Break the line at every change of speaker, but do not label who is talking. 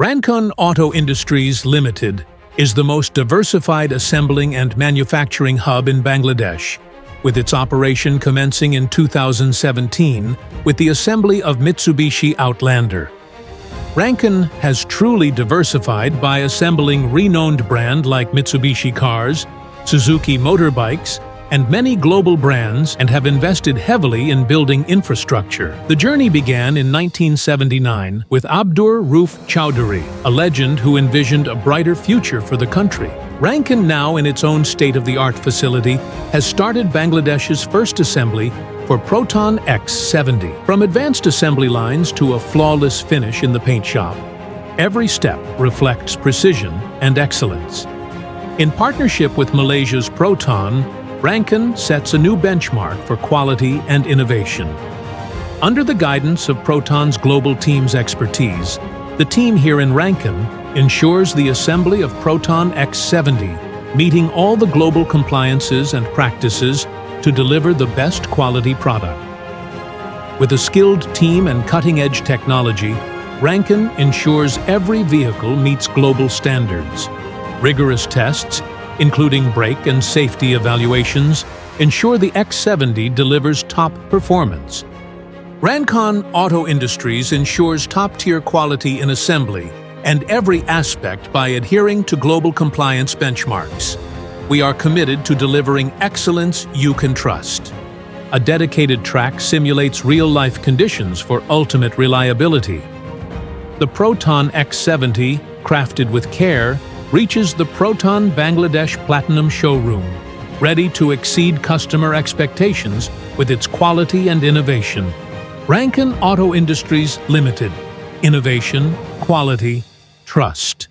Rancon Auto Industries Limited is the most diversified assembling and manufacturing hub in Bangladesh, with its operation commencing in 2017 with the assembly of Mitsubishi Outlander. Rancon has truly diversified by assembling renowned brands like Mitsubishi cars, Suzuki motorbikes, and many global brands, and have invested heavily in building infrastructure. The journey began in 1979 with Abdur Rauf Chowdhury, a legend who envisioned a brighter future for the country. Rancon, now in its own state-of-the-art facility, has started Bangladesh's first assembly for PROTON X70. From advanced assembly lines to a flawless finish in the paint shop, every step reflects precision and excellence. In partnership with Malaysia's PROTON, Rancon sets a new benchmark for quality and innovation. Under the guidance of PROTON's global team's expertise, the team here in Rancon ensures the assembly of PROTON X70, meeting all the global compliances and practices to deliver the best quality product. With a skilled team and cutting-edge technology, Rancon ensures every vehicle meets global standards. Rigorous tests, including brake and safety evaluations, ensure the X70 delivers top performance. Rancon Auto Industries ensures top-tier quality in assembly and every aspect by adhering to global compliance benchmarks. We are committed to delivering excellence you can trust. A dedicated track simulates real-life conditions for ultimate reliability. The PROTON X70, crafted with care, reaches the PROTON Bangladesh Platinum Showroom, ready to exceed customer expectations with its quality and innovation. Rancon Auto Industries Limited. Innovation, quality, trust.